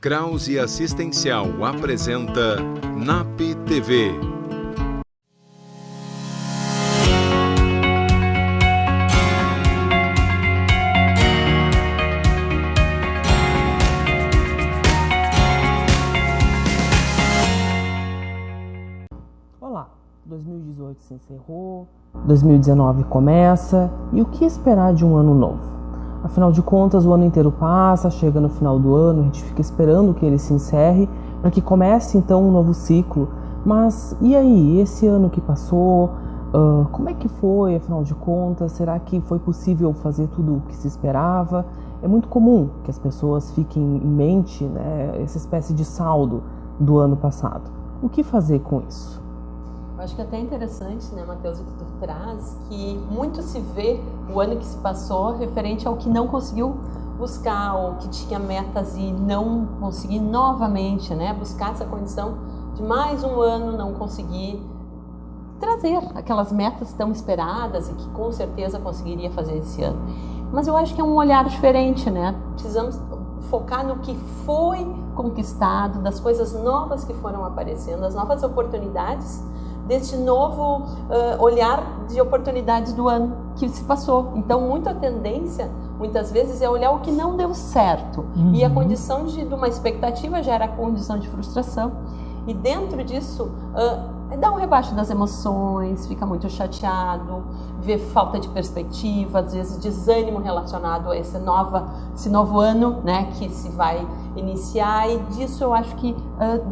Krause Assistencial apresenta NAP TV. Olá, 2018 se encerrou, 2019 começa, e o que esperar de um ano novo? Afinal de contas, o ano inteiro passa, chega no final do ano, a gente fica esperando que ele se encerre para que comece então um novo ciclo. Mas e aí, esse ano que passou, como é que foi, afinal de contas? Será que foi possível fazer tudo o que se esperava? É muito comum que as pessoas fiquem em mente, né, essa espécie de saldo do ano passado. O que fazer com isso? Eu acho que é até interessante, né, Matheus, o que tu traz, que muito se vê o ano que se passou referente ao que não conseguiu buscar, ou que tinha metas e não conseguir novamente, né, buscar essa condição de mais um ano não conseguir trazer aquelas metas tão esperadas e que com certeza conseguiria fazer esse ano. Mas eu acho que é um olhar diferente, né? Precisamos focar no que foi conquistado, das coisas novas que foram aparecendo, as novas oportunidades, deste novo olhar de oportunidades do ano que se passou. Então, muita tendência, muitas vezes, é olhar o que não deu certo. E a condição de uma expectativa gera a condição de frustração. E dentro disso, dá um rebaixo das emoções, fica muito chateado, vê falta de perspectiva, às vezes desânimo relacionado a esse novo ano, né, que se vai iniciar. E disso eu acho que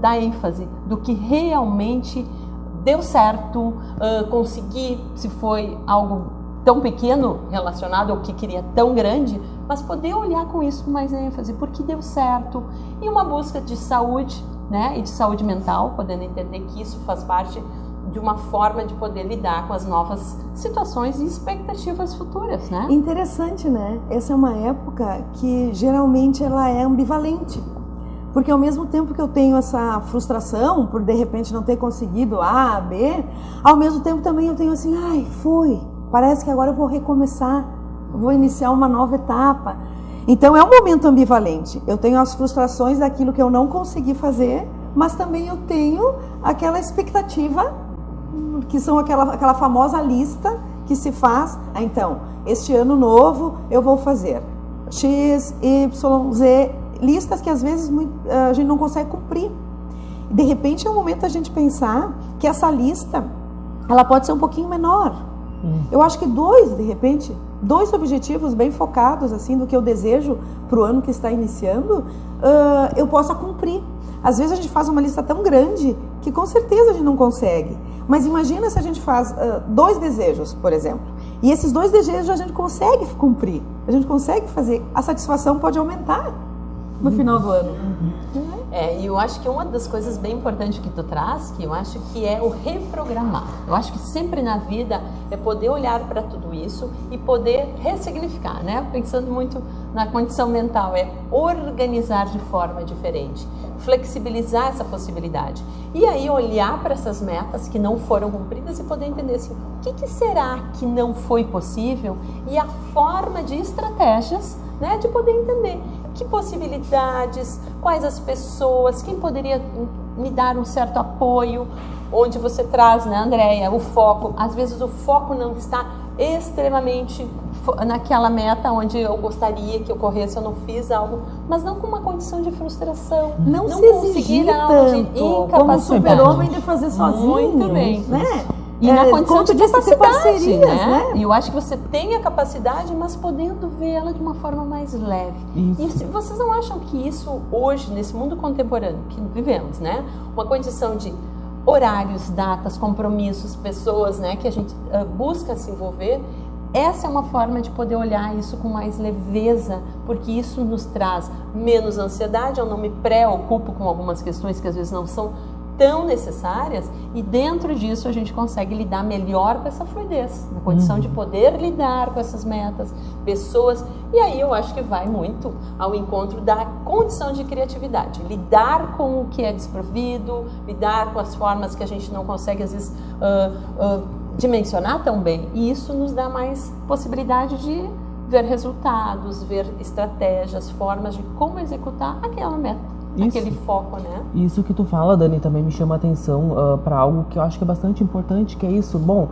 dá ênfase do que realmente deu certo, conseguir, se foi algo tão pequeno relacionado ao que queria tão grande, mas poder olhar com isso com mais ênfase, porque deu certo. E uma busca de saúde, né, e de saúde mental, podendo entender que isso faz parte de uma forma de poder lidar com as novas situações e expectativas futuras, né? Interessante, né? Essa é uma época que geralmente ela é ambivalente. Porque ao mesmo tempo que eu tenho essa frustração por de repente não ter conseguido A, B, ao mesmo tempo também eu tenho assim, parece que agora eu vou recomeçar, vou iniciar uma nova etapa. Então é um momento ambivalente. Eu tenho as frustrações daquilo que eu não consegui fazer, mas também eu tenho aquela expectativa, que são aquela famosa lista que se faz. Então, este ano novo eu vou fazer X, Y, Z, listas que às vezes a gente não consegue cumprir. De repente é o momento da gente pensar que essa lista ela pode ser um pouquinho menor. Eu acho que dois objetivos bem focados assim do que eu desejo para o ano que está iniciando, eu possa cumprir. Às vezes a gente faz uma lista tão grande que com certeza a gente não consegue. Mas imagina se a gente faz 2 desejos, por exemplo, e esses 2 desejos a gente consegue cumprir, a gente consegue fazer, a satisfação pode aumentar no final do ano. E eu acho que uma das coisas bem importantes que tu traz, que eu acho que é o reprogramar. Eu acho que sempre na vida é poder olhar para tudo isso e poder ressignificar, né? Pensando muito na condição mental, é organizar de forma diferente, flexibilizar essa possibilidade. E aí olhar para essas metas que não foram cumpridas e poder entender assim, o que será que não foi possível e a forma de estratégias, né, de poder entender que possibilidades, quais as pessoas, quem poderia me dar um certo apoio, onde você traz, né, Andréia, o foco. Às vezes o foco não está extremamente naquela meta onde eu gostaria que ocorresse, eu não fiz algo, mas não com uma condição de frustração, não se exigir tanto como super-homem de fazer sozinho. Muito bem, né? E na condição de capacidade, né? E eu acho que você tem a capacidade, mas podendo ver ela de uma forma mais leve. E vocês não acham que isso hoje, nesse mundo contemporâneo que vivemos, né? Uma condição de horários, datas, compromissos, pessoas, né, que a gente busca se envolver, essa é uma forma de poder olhar isso com mais leveza, porque isso nos traz menos ansiedade. Eu não me preocupo com algumas questões que às vezes não são tão necessárias, e dentro disso a gente consegue lidar melhor com essa fluidez, na condição de poder lidar com essas metas, pessoas, e aí eu acho que vai muito ao encontro da condição de criatividade, lidar com o que é desprovido, lidar com as formas que a gente não consegue às vezes dimensionar tão bem, e isso nos dá mais possibilidade de ver resultados, ver estratégias, formas de como executar aquela meta. Aquele foco, né? Isso que tu fala, Dani, também me chama a atenção para algo que eu acho que é bastante importante, que é isso. Bom,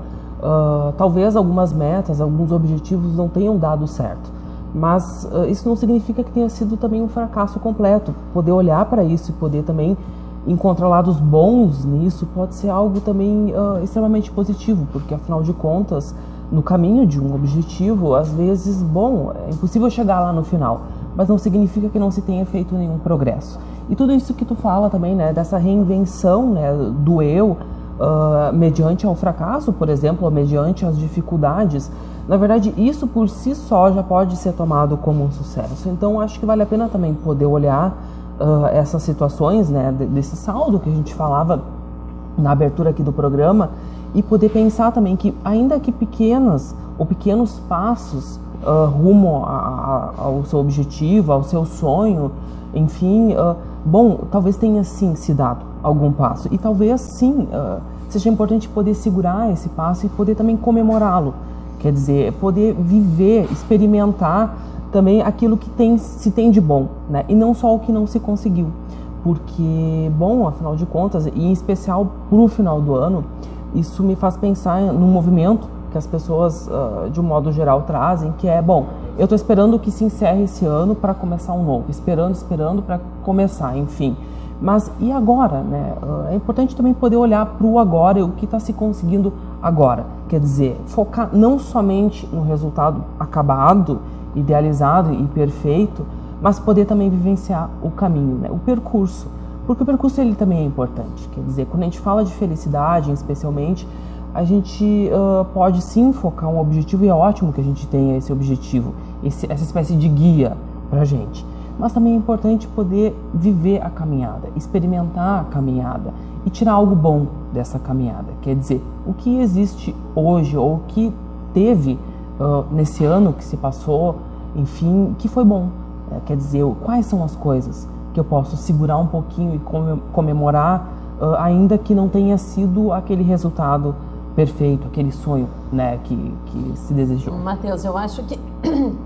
talvez algumas metas, alguns objetivos não tenham dado certo, mas isso não significa que tenha sido também um fracasso completo. Poder olhar para isso e poder também encontrar lados bons nisso pode ser algo também extremamente positivo, porque afinal de contas, no caminho de um objetivo, às vezes, bom, é impossível chegar lá no final, mas não significa que não se tenha feito nenhum progresso. E tudo isso que tu fala também, né, dessa reinvenção, né, do eu, mediante ao fracasso, por exemplo, ou mediante as dificuldades, na verdade, isso por si só já pode ser tomado como um sucesso. Então, acho que vale a pena também poder olhar essas situações, né, desse saldo que a gente falava na abertura aqui do programa, e poder pensar também que, ainda que pequenos passos rumo ao seu objetivo, ao seu sonho, enfim, bom, talvez tenha sim se dado algum passo, e talvez sim seja importante poder segurar esse passo e poder também comemorá-lo, quer dizer, poder viver, experimentar também aquilo que se tem de bom, né? E não só o que não se conseguiu, porque, bom, afinal de contas, e em especial para o final do ano, isso me faz pensar no movimento que as pessoas, de um modo geral, trazem, que é, bom, eu estou esperando que se encerre esse ano para começar um novo, esperando para começar, enfim. Mas e agora, né? É importante também poder olhar para o agora e o que está se conseguindo agora. Quer dizer, focar não somente no resultado acabado, idealizado e perfeito, mas poder também vivenciar o caminho, né? O percurso. Porque o percurso ele também é importante. Quer dizer, quando a gente fala de felicidade, especialmente, a gente pode sim focar um objetivo, e é ótimo que a gente tenha esse objetivo, essa espécie de guia para a gente. Mas também é importante poder viver a caminhada, experimentar a caminhada e tirar algo bom dessa caminhada. Quer dizer, o que existe hoje ou o que teve nesse ano que se passou, enfim, que foi bom. Quer dizer, quais são as coisas que eu posso segurar um pouquinho e comemorar, ainda que não tenha sido aquele resultado perfeito, aquele sonho, né, que se desejou. Matheus, eu acho que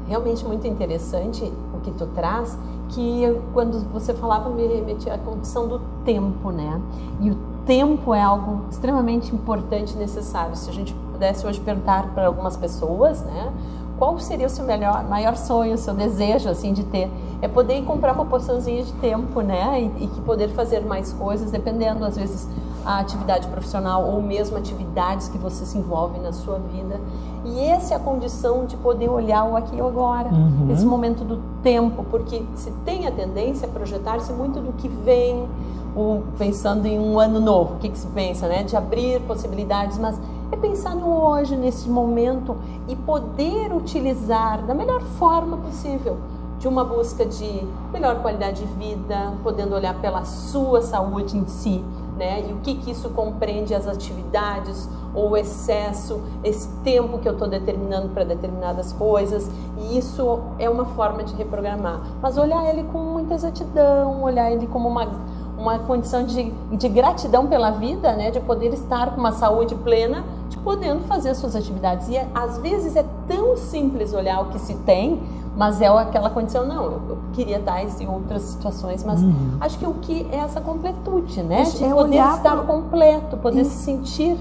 realmente muito interessante o que tu traz, que quando você falava me remetia à condição do tempo, né? E o tempo é algo extremamente importante e necessário. Se a gente pudesse hoje perguntar para algumas pessoas, né, qual seria o seu maior sonho, o seu desejo assim de ter? É poder comprar uma porçãozinha de tempo, né? E que poder fazer mais coisas, dependendo, às vezes, a atividade profissional ou mesmo atividades que você se envolve na sua vida. E essa é a condição de poder olhar o aqui e o agora, esse momento do tempo, porque se tem a tendência a projetar-se muito do que vem, ou pensando em um ano novo, o que se pensa, né? De abrir possibilidades, mas é pensar no hoje, nesse momento, e poder utilizar da melhor forma possível, de uma busca de melhor qualidade de vida, podendo olhar pela sua saúde em si, né? E o que isso compreende, as atividades, ou o excesso, esse tempo que eu estou determinando para determinadas coisas, e isso é uma forma de reprogramar. Mas olhar ele com muita exatidão, olhar ele como uma condição de gratidão pela vida, né? De poder estar com uma saúde plena, de podendo fazer as suas atividades. E às vezes é tão simples olhar o que se tem, mas é aquela condição, não, eu queria tais e outras situações, mas acho que o que é essa completude, né? De poder estar completo, poder se sentir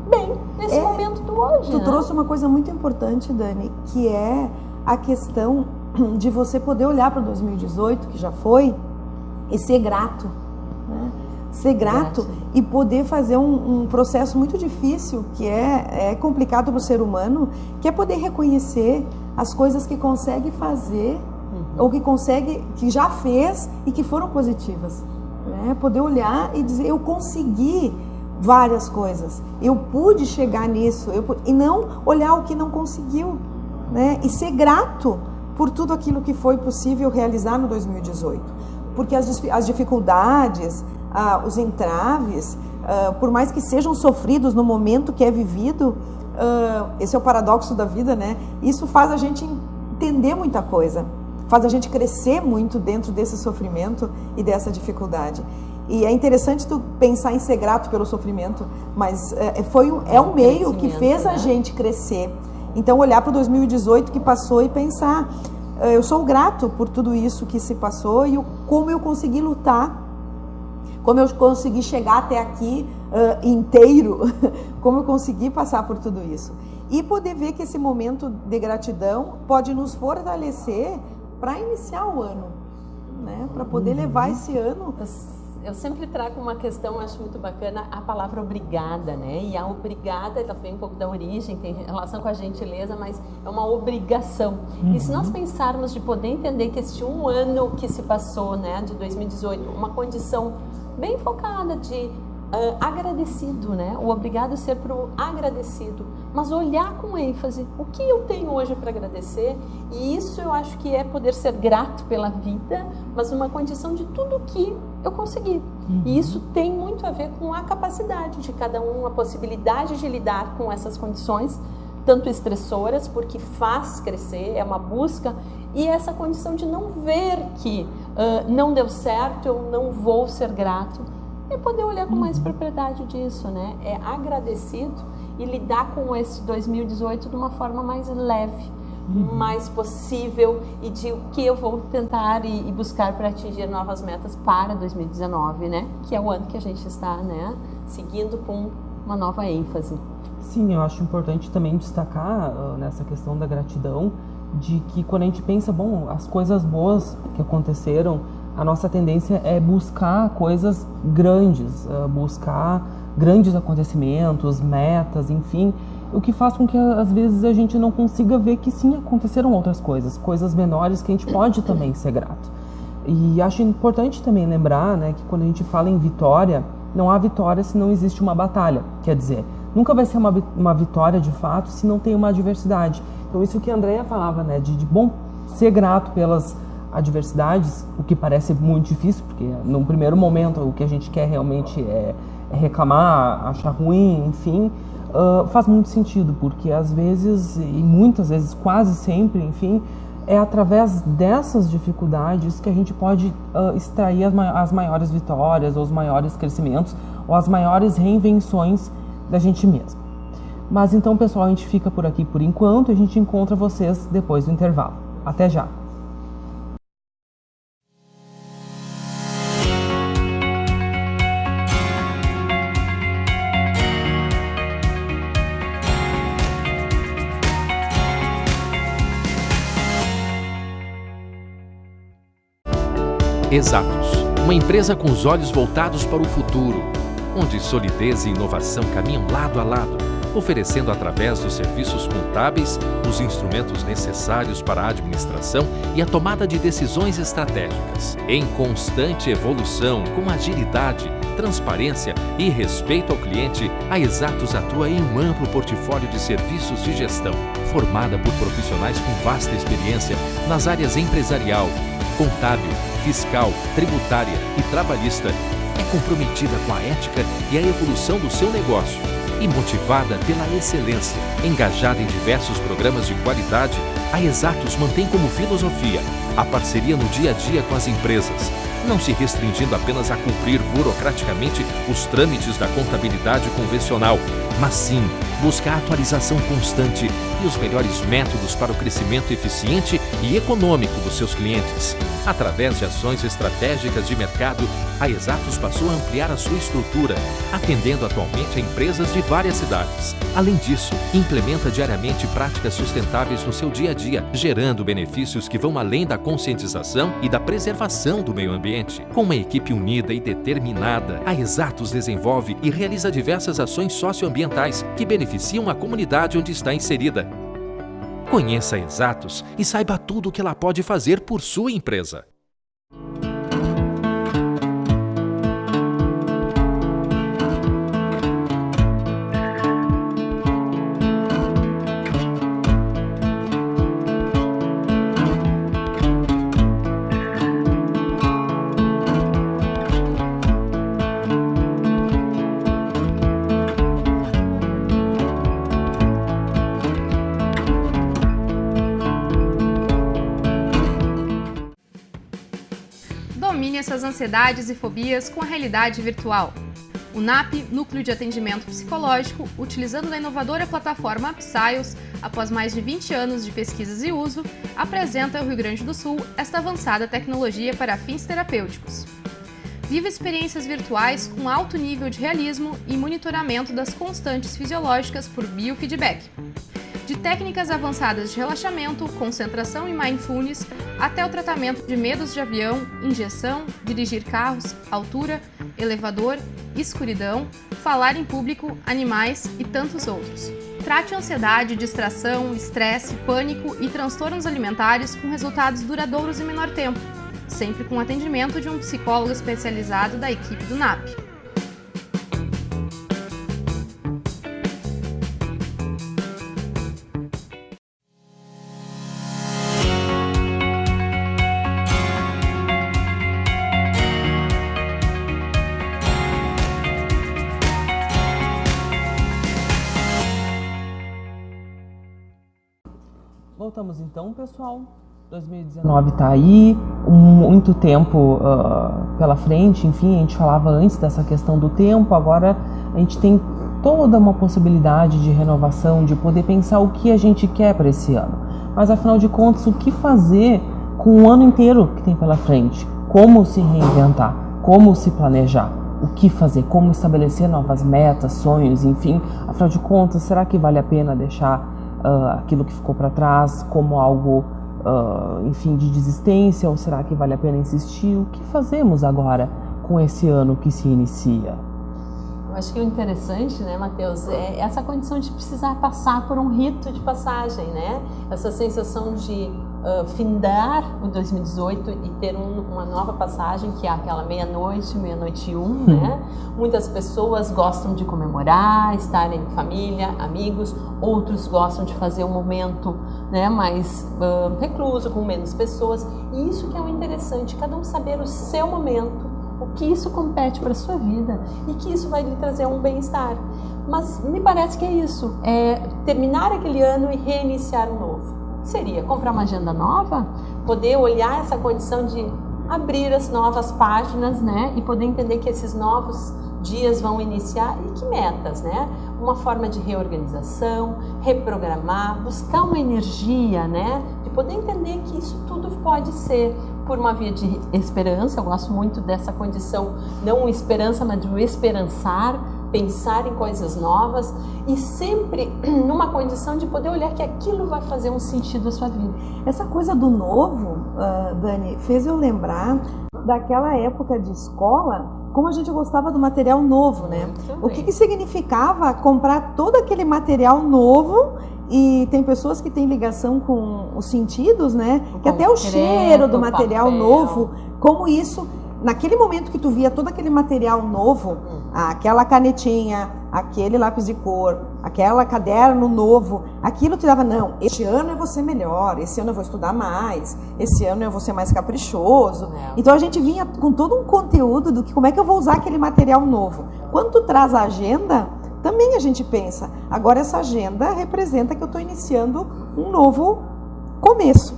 bem nesse momento do hoje. Tu trouxe uma coisa muito importante, Dani, que é a questão de você poder olhar para 2018, que já foi, e ser grato. Né? Ser grato e poder fazer um processo muito difícil, que é complicado para o ser humano, que é poder reconhecer as coisas que consegue fazer, ou que já fez e que foram positivas. Né? Poder olhar e dizer, eu consegui várias coisas, eu pude chegar nisso, e não olhar o que não conseguiu, né? E ser grato por tudo aquilo que foi possível realizar no 2018. Porque as dificuldades, os entraves, por mais que sejam sofridos no momento que é vivido, esse é o paradoxo da vida, né? Isso faz a gente entender muita coisa, faz a gente crescer muito dentro desse sofrimento e dessa dificuldade. E é interessante tu pensar em ser grato pelo sofrimento, mas é um meio que fez a gente crescer. Então olhar para o 2018 que passou e pensar, eu sou grato por tudo isso que se passou e como eu consegui lutar, como eu consegui chegar até aqui inteiro, como eu consegui passar por tudo isso. E poder ver que esse momento de gratidão pode nos fortalecer para iniciar o ano, né? Para poder levar esse ano. Eu sempre trago uma questão, acho muito bacana, a palavra obrigada, né? E a obrigada, ela vem um pouco da origem, tem relação com a gentileza, mas é uma obrigação. E se nós pensarmos de poder entender que este um ano que se passou, né, de 2018, uma condição bem focada de agradecido, né? O obrigado ser pro agradecido, mas olhar com ênfase o que eu tenho hoje para agradecer, e isso eu acho que é poder ser grato pela vida, mas numa condição de tudo que eu consegui. E isso tem muito a ver com a capacidade de cada um, a possibilidade de lidar com essas condições, tanto estressoras, porque faz crescer, é uma busca, e essa condição de não ver que não deu certo, eu não vou ser grato, é poder olhar com mais propriedade disso, né? É agradecido e lidar com esse 2018 de uma forma mais leve, mais possível, e de o que eu vou tentar e buscar para atingir novas metas para 2019, né? Que é o ano que a gente está, né, seguindo com uma nova ênfase. Sim, eu acho importante também destacar nessa questão da gratidão, de que quando a gente pensa, bom, as coisas boas que aconteceram, a nossa tendência é buscar coisas grandes, buscar grandes acontecimentos, metas, enfim, o que faz com que às vezes a gente não consiga ver que sim, aconteceram outras coisas menores que a gente pode também ser grato. E acho importante também lembrar, né, que quando a gente fala em vitória, não há vitória se não existe uma batalha, quer dizer, nunca vai ser uma vitória de fato se não tem uma adversidade. Então isso que a Andrea falava, né, de bom, ser grato pelas adversidades, o que parece muito difícil, porque no primeiro momento o que a gente quer realmente é reclamar, achar ruim, enfim, faz muito sentido, porque às vezes, e muitas vezes, quase sempre, enfim, é através dessas dificuldades que a gente pode extrair as maiores vitórias, ou os maiores crescimentos, ou as maiores reinvenções da gente mesmo. Mas então, pessoal, a gente fica por aqui por enquanto e a gente encontra vocês depois do intervalo. Até já! Exatos, uma empresa com os olhos voltados para o futuro, onde solidez e inovação caminham lado a lado, oferecendo através dos serviços contábeis os instrumentos necessários para a administração e a tomada de decisões estratégicas. Em constante evolução, com agilidade, transparência e respeito ao cliente, a Exatos atua em um amplo portfólio de serviços de gestão, formada por profissionais com vasta experiência nas áreas empresarial, contábil, fiscal, tributária e trabalhista. É comprometida com a ética e a evolução do seu negócio e motivada pela excelência. Engajada em diversos programas de qualidade, a Exatos mantém como filosofia a parceria no dia a dia com as empresas, não se restringindo apenas a cumprir burocraticamente os trâmites da contabilidade convencional, mas sim buscar a atualização constante e os melhores métodos para o crescimento eficiente e econômico dos seus clientes. Através de ações estratégicas de mercado, a Exatos passou a ampliar a sua estrutura, atendendo atualmente a empresas de várias cidades. Além disso, implementa diariamente práticas sustentáveis no seu dia a dia, gerando benefícios que vão além da conscientização e da preservação do meio ambiente. Com uma equipe unida e determinada, a Exatos desenvolve e realiza diversas ações socioambientais que beneficiam a comunidade onde está inserida. Conheça a Exatos e saiba tudo o que ela pode fazer por sua empresa. ansiedades e fobias com a realidade virtual. O NAP, Núcleo de Atendimento Psicológico, utilizando a inovadora plataforma Psyos, após mais de 20 anos de pesquisas e uso, apresenta ao Rio Grande do Sul esta avançada tecnologia para fins terapêuticos. Viva experiências virtuais com alto nível de realismo e monitoramento das constantes fisiológicas por biofeedback. De técnicas avançadas de relaxamento, concentração e mindfulness, até o tratamento de medos de avião, injeção, dirigir carros, altura, elevador, escuridão, falar em público, animais e tantos outros. Trate ansiedade, distração, estresse, pânico e transtornos alimentares com resultados duradouros em menor tempo, sempre com atendimento de um psicólogo especializado da equipe do NAP. Voltamos então, pessoal. 2019 está aí, muito tempo pela frente, enfim, a gente falava antes dessa questão do tempo, agora a gente tem toda uma possibilidade de renovação, de poder pensar o que a gente quer para esse ano. Mas afinal de contas, o que fazer com o ano inteiro que tem pela frente? Como se reinventar? Como se planejar? O que fazer? Como estabelecer novas metas, sonhos, enfim? Afinal de contas, será que vale a pena deixar aquilo que ficou para trás como algo enfim, de desistência, ou será que vale a pena insistir? O que fazemos agora com esse ano que se inicia? Eu acho que o interessante, né, Matheus, é essa condição de precisar passar por um rito de passagem, né? Essa sensação de findar o 2018 e ter uma nova passagem, que é aquela meia-noite e um, né? Muitas pessoas gostam de comemorar, estar em família, amigos, outros gostam de fazer um momento, né, mais recluso, com menos pessoas, e isso que é o interessante, cada um saber o seu momento, o que isso compete para a sua vida e que isso vai lhe trazer um bem-estar. Mas me parece que é isso, é terminar aquele ano e reiniciar um novo. Seria comprar uma agenda nova, poder olhar essa condição de abrir as novas páginas, né, e poder entender que esses novos dias vão iniciar e que metas, né? Uma forma de reorganização, reprogramar, buscar uma energia, né, de poder entender que isso tudo pode ser por uma via de esperança. Eu gosto muito dessa condição, não esperança, mas de esperançar, pensar em coisas novas e sempre numa condição de poder olhar que aquilo vai fazer um sentido à sua vida. Essa coisa do novo, Dani, fez eu lembrar daquela época de escola, como a gente gostava do material novo, né? O que significava comprar todo aquele material novo. E tem pessoas que têm ligação com os sentidos, né? Que até o cheiro do material novo, como isso, naquele momento que tu via todo aquele material novo, aquela canetinha, aquele lápis de cor, aquela caderno novo, aquilo te dava, não, este ano eu vou ser melhor, esse ano eu vou estudar mais, esse ano eu vou ser mais caprichoso. Então a gente vinha com todo um conteúdo do que como é que eu vou usar aquele material novo. Quando tu traz a agenda, também a gente pensa, agora essa agenda representa que eu estou iniciando um novo começo.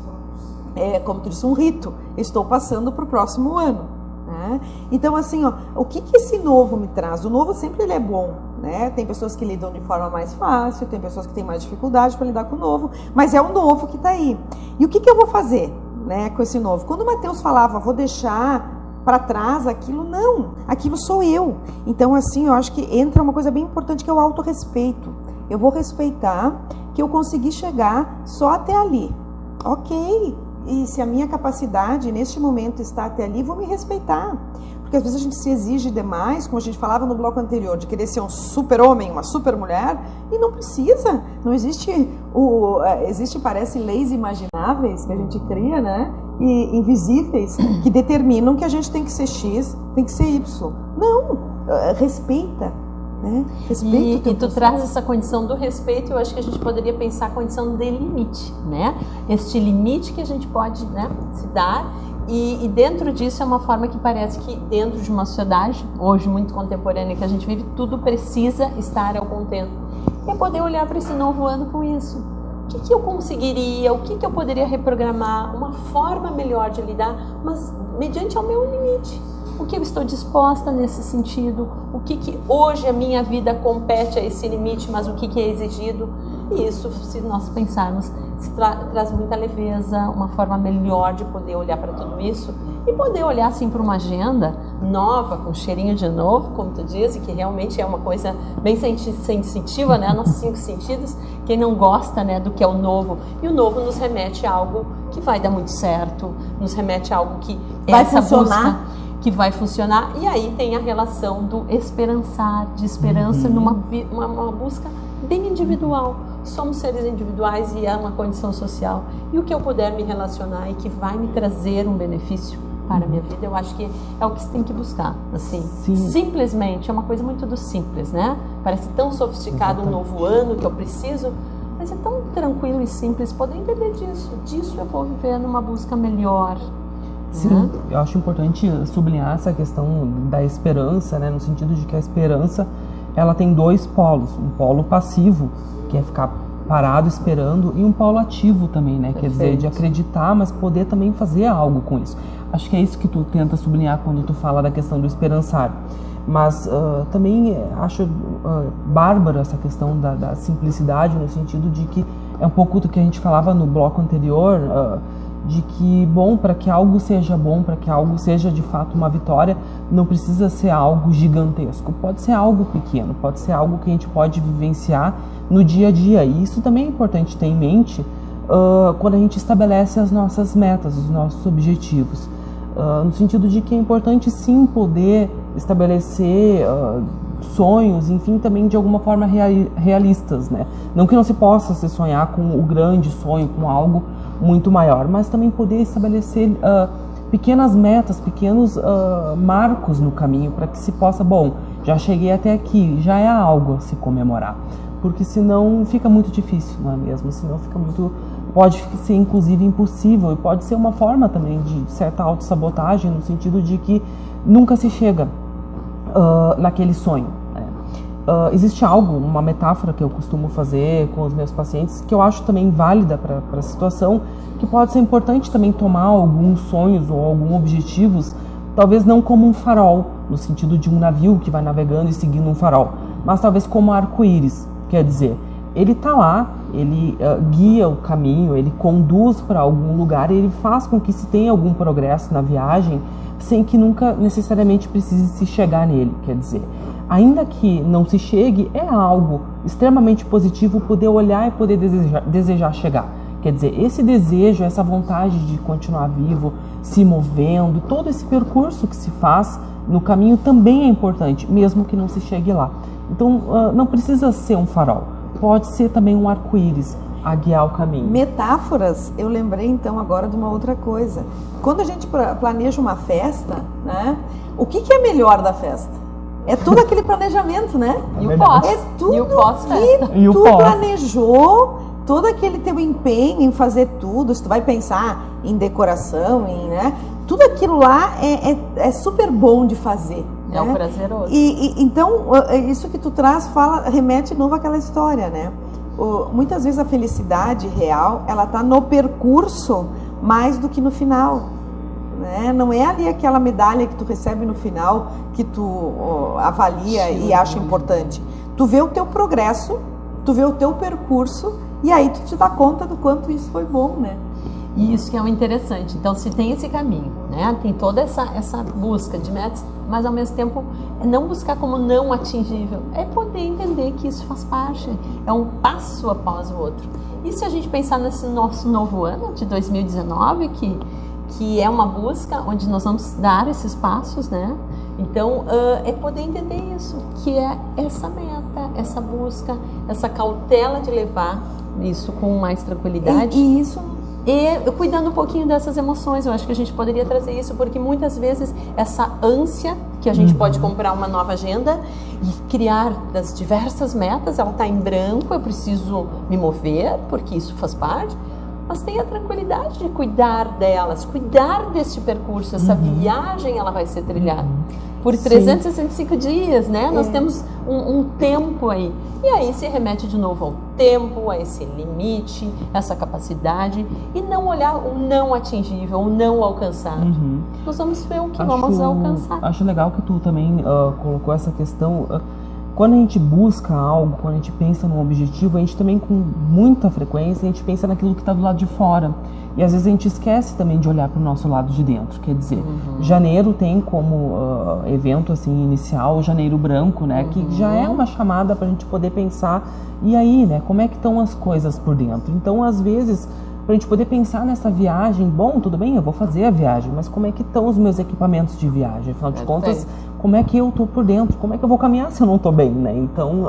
É, como tu disse, um rito. Estou passando para o próximo ano. Né? Então, assim, ó, o que esse novo me traz? O novo sempre ele é bom. Né? Tem pessoas que lidam de forma mais fácil, tem pessoas que têm mais dificuldade para lidar com o novo, mas é o novo que está aí. E o que eu vou fazer, né, com esse novo? Quando o Matheus falava, vou deixar para trás aquilo, não, aquilo sou eu. Então, assim, eu acho que entra uma coisa bem importante, que é o autorrespeito. Eu vou respeitar que eu consegui chegar só até ali, ok, e se a minha capacidade neste momento está até ali, vou me respeitar. Porque às vezes a gente se exige demais, como a gente falava no bloco anterior, de querer ser um super-homem, uma super-mulher, e não precisa. Não existe, parece, leis imagináveis que a gente cria, né? E invisíveis, que determinam que a gente tem que ser X, tem que ser Y. Não, respeita. Né? Respeita e tu traz essa condição do respeito. Eu acho que a gente poderia pensar a condição de limite, né? Este limite que a gente pode, né, se dar. E dentro disso é uma forma que parece que dentro de uma sociedade, hoje muito contemporânea que a gente vive, tudo precisa estar ao contento. E é poder olhar para esse novo ano com isso. O que eu conseguiria, o que eu poderia reprogramar, uma forma melhor de lidar, mas mediante ao meu limite. o que eu estou disposta nesse sentido, o que hoje a minha vida compete a esse limite, mas o que é exigido. E isso, se nós pensarmos, traz muita leveza, uma forma melhor de poder olhar para tudo isso e poder olhar assim para uma agenda nova, com cheirinho de novo, como tu diz, e que realmente é uma coisa bem sensitiva, né? Nossos 5 sentidos, quem não gosta, né, do que é o novo, e o novo nos remete a algo que vai dar muito certo, nos remete a algo que vai funcionar. Que vai funcionar, e aí tem a relação do esperançar, de esperança numa busca bem individual. Somos seres individuais e é uma condição social. E o que eu puder me relacionar e que vai me trazer um benefício para a minha vida, eu acho que é o que você tem que buscar. Assim, simplesmente, é uma coisa muito do simples, né? Parece tão sofisticado um novo ano que eu preciso, mas é tão tranquilo e simples poder entender disso eu vou viver numa busca melhor. Sim, eu acho importante sublinhar essa questão da esperança, né, no sentido de que a esperança, ela tem 2 polos, um polo passivo, que é ficar parado esperando, e um polo ativo também, né, quer dizer, de acreditar, mas poder também fazer algo com isso. Acho que é isso que tu tenta sublinhar quando tu fala da questão do esperançar. Mas também acho bárbaro essa questão da simplicidade, no sentido de que é um pouco do que a gente falava no bloco anterior, de que, bom, para que algo seja bom, para que algo seja de fato uma vitória, não precisa ser algo gigantesco, pode ser algo pequeno, pode ser algo que a gente pode vivenciar no dia a dia. E isso também é importante ter em mente quando a gente estabelece as nossas metas, os nossos objetivos, no sentido de que é importante sim poder estabelecer sonhos, enfim, também de alguma forma realistas, né? Não que não se possa se sonhar com o grande sonho, com algo muito maior, mas também poder estabelecer pequenas metas, pequenos marcos no caminho, para que se possa, bom, já cheguei até aqui, já é algo a se comemorar, porque senão fica muito difícil, não é mesmo? Senão fica muito, pode ser inclusive impossível, e pode ser uma forma também de certa autossabotagem, no sentido de que nunca se chega naquele sonho. Existe algo, uma metáfora que eu costumo fazer com os meus pacientes, que eu acho também válida para a situação, que pode ser importante também tomar alguns sonhos ou alguns objetivos, talvez não como um farol, no sentido de um navio que vai navegando e seguindo um farol, mas talvez como arco-íris, quer dizer, ele está lá, ele guia o caminho, ele conduz para algum lugar e ele faz com que se tenha algum progresso na viagem, sem que nunca necessariamente precise se chegar nele, quer dizer, ainda que não se chegue, é algo extremamente positivo poder olhar e poder desejar chegar. Quer dizer, esse desejo, essa vontade de continuar vivo, se movendo, todo esse percurso que se faz no caminho também é importante, mesmo que não se chegue lá. Então, não precisa ser um farol, pode ser também um arco-íris a guiar o caminho. Metáforas, eu lembrei então agora de uma outra coisa. Quando a gente planeja uma festa, né, o que é melhor da festa? É todo aquele planejamento, né? E o pós. É tudo e o pós-festa. que tu planejou, todo aquele teu empenho em fazer tudo, se tu vai pensar em decoração, né? Tudo aquilo lá é super bom de fazer. É um prazeroso. Então, isso que tu traz remete de novo àquela história, né? Muitas vezes a felicidade real, ela tá no percurso mais do que no final. Né? Não é ali aquela medalha que tu recebe no final que tu avalia e acha importante. Tu vê o teu progresso, tu vê o teu percurso e aí tu te dá conta do quanto isso foi bom, né? E isso que é o interessante. Então, se tem esse caminho, né? Tem toda essa busca de metas, mas ao mesmo tempo é não buscar como não atingível, é poder entender que isso faz parte, é um passo após o outro. E se a gente pensar nesse nosso novo ano de 2019, que é uma busca onde nós vamos dar esses passos, né? Então, é poder entender isso, que é essa meta, essa busca, essa cautela de levar isso com mais tranquilidade. E isso... E cuidando um pouquinho dessas emoções, eu acho que a gente poderia trazer isso, porque muitas vezes essa ânsia, que a gente pode comprar uma nova agenda e criar das diversas metas, ela está em branco, eu preciso me mover, porque isso faz parte, mas tem a tranquilidade de cuidar delas, cuidar deste percurso, essa viagem ela vai ser trilhada. por 365 dias, né? Nós temos um tempo aí. E aí se remete de novo ao tempo, a esse limite, essa capacidade, e não olhar o não atingível, o não alcançável. Nós vamos ver o que vamos alcançar. Acho legal que tu também colocou essa questão. Quando a gente busca algo, quando a gente pensa num objetivo, a gente também, com muita frequência, a gente pensa naquilo que está do lado de fora. E às vezes a gente esquece também de olhar para o nosso lado de dentro. Quer dizer, janeiro tem como evento assim, inicial o Janeiro Branco, né? Que já é uma chamada para a gente poder pensar, e aí, né? Como é que estão as coisas por dentro? Então, às vezes, para a gente poder pensar nessa viagem, bom, tudo bem, eu vou fazer a viagem, mas como é que estão os meus equipamentos de viagem? Afinal de contas, como é que eu tô por dentro? Como é que eu vou caminhar se eu não tô bem, né? Então,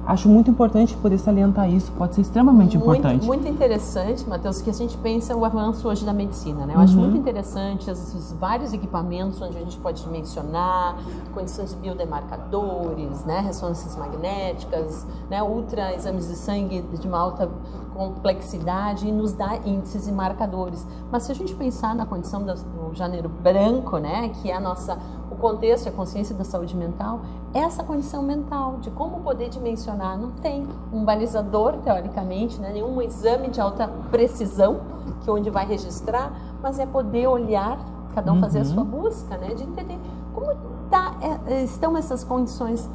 acho muito importante poder salientar isso, pode ser extremamente importante. Muito interessante, Matheus, que a gente pensa o avanço hoje da medicina, né? Eu acho muito interessante esses vários equipamentos onde a gente pode dimensionar condições de biodemarcadores, né? Ressonâncias magnéticas, né? Ultra exames de sangue de uma alta complexidade e nos dá índices e marcadores. Mas se a gente pensar na condição do Janeiro Branco, né? Que é o contexto, a consciência da saúde mental, essa condição mental de como poder dimensionar, não tem um balizador, teoricamente, né, nenhum exame de alta precisão, que onde vai registrar, mas é poder olhar, cada um fazer a sua busca, né, de entender como estão essas condições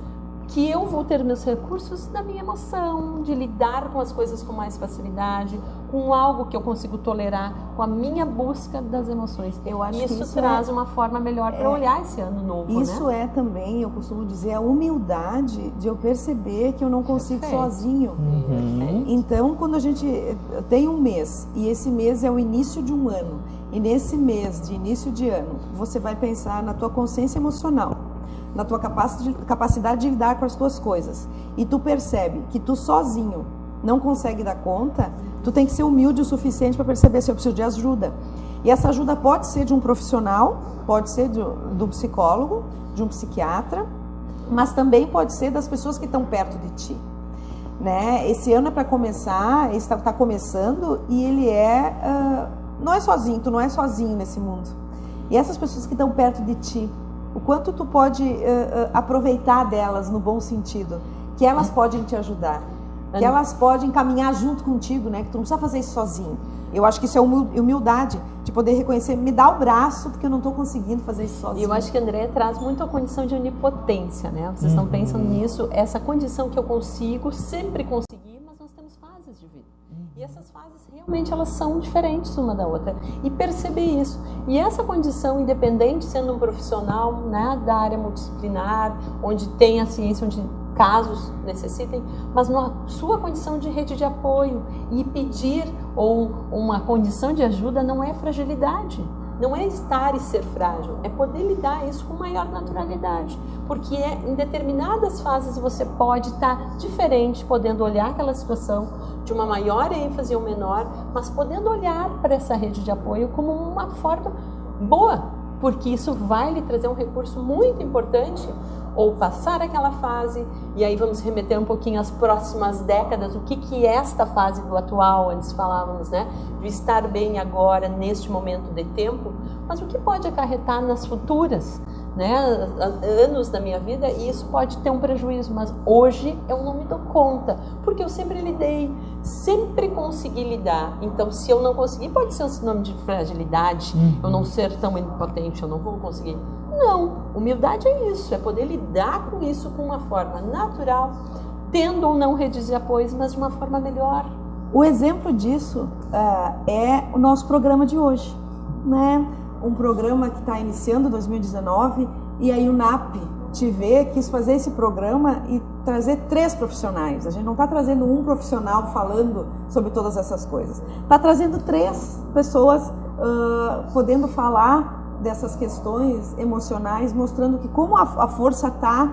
que eu vou ter meus recursos da minha emoção, de lidar com as coisas com mais facilidade, com algo que eu consigo tolerar, com a minha busca das emoções. Eu acho que isso traz uma forma melhor para olhar esse ano novo, Isso é também, eu costumo dizer, a humildade de eu perceber que eu não consigo sozinho. Então, quando a gente tem um mês, e esse mês é o início de um ano, e nesse mês de início de ano, você vai pensar na tua consciência emocional, na tua capacidade de lidar com as tuas coisas, e tu percebe que tu sozinho não consegue dar conta, tu tem que ser humilde o suficiente para perceber se eu preciso de ajuda. E essa ajuda pode ser de um profissional, pode ser de um psicólogo, de um psiquiatra, mas também pode ser das pessoas que estão perto de ti, né? Esse ano é para começar, está começando, e ele não é sozinho, tu não é sozinho nesse mundo. E essas pessoas que estão perto de ti, o quanto tu pode aproveitar delas no bom sentido, que elas podem te ajudar, que elas podem caminhar junto contigo, né? Que tu não precisa fazer isso sozinho. Eu acho que isso é humildade, de poder reconhecer, me dá o braço, porque eu não estou conseguindo fazer isso sozinho. E eu acho que a Andréa traz muito a condição de onipotência, né? Vocês estão pensando nisso, essa condição que eu consigo, sempre conseguir, mas nós temos fases de vida. E essas fases realmente elas são diferentes uma da outra. E perceber isso. E essa condição, independente, sendo um profissional, né, da área multidisciplinar, onde tem a ciência, onde casos necessitem, mas na sua condição de rede de apoio, e pedir ou uma condição de ajuda não é fragilidade. Não é estar e ser frágil, é poder lidar isso com maior naturalidade. Porque em determinadas fases você pode estar diferente, podendo olhar aquela situação de uma maior ênfase ou menor, mas podendo olhar para essa rede de apoio como uma forma boa, porque isso vai lhe trazer um recurso muito importante, ou passar aquela fase, e aí vamos remeter um pouquinho às próximas décadas, o que é esta fase do atual, antes falávamos, né, de estar bem agora, neste momento de tempo, mas o que pode acarretar nas futuras, né, anos da minha vida, e isso pode ter um prejuízo, mas hoje eu não me dou conta, porque eu sempre lidei, sempre consegui lidar. Então, se eu não conseguir, pode ser um sinônimo de fragilidade, eu não ser tão impotente, eu não vou conseguir. Não, humildade é isso, é poder lidar com isso com uma forma natural, tendo ou não redes de apoio, mas de uma forma melhor. O exemplo disso é o nosso programa de hoje, né? Um programa que está iniciando 2019, e aí o NAP TV quis fazer esse programa e trazer 3 profissionais. A gente não está trazendo um profissional falando sobre todas essas coisas, está trazendo 3 pessoas podendo falar dessas questões emocionais, mostrando que como a força está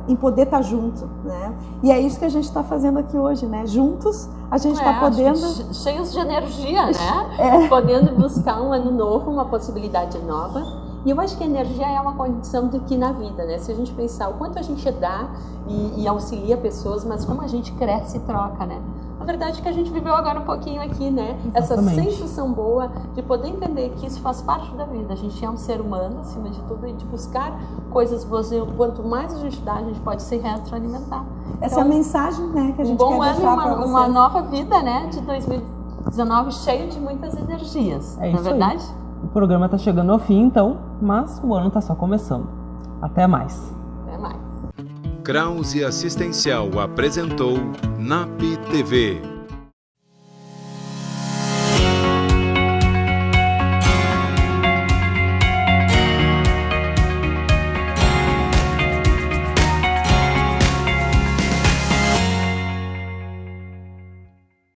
em poder estar junto, né? E é isso que a gente está fazendo aqui hoje, né? Juntos a gente está podendo... Cheios de energia, né? Podendo buscar um ano novo, uma possibilidade nova. E eu acho que a energia é uma condição do que na vida, né? Se a gente pensar o quanto a gente dá e auxilia pessoas, mas como a gente cresce e troca, né? A verdade é que a gente viveu agora um pouquinho aqui, né? Exatamente. Essa sensação boa de poder entender que isso faz parte da vida. A gente é um ser humano, acima de tudo, e de buscar coisas boas. Quanto mais a gente dá, a gente pode se retroalimentar. Essa é a mensagem, né, que a gente bom quer ano, deixar para vocês. uma nova vida, né, de 2019, cheio de muitas energias. É não isso é verdade? aí. O programa está chegando ao fim, então, mas o ano está só começando. Até mais. Até mais. Krause Assistencial apresentou NAP TV.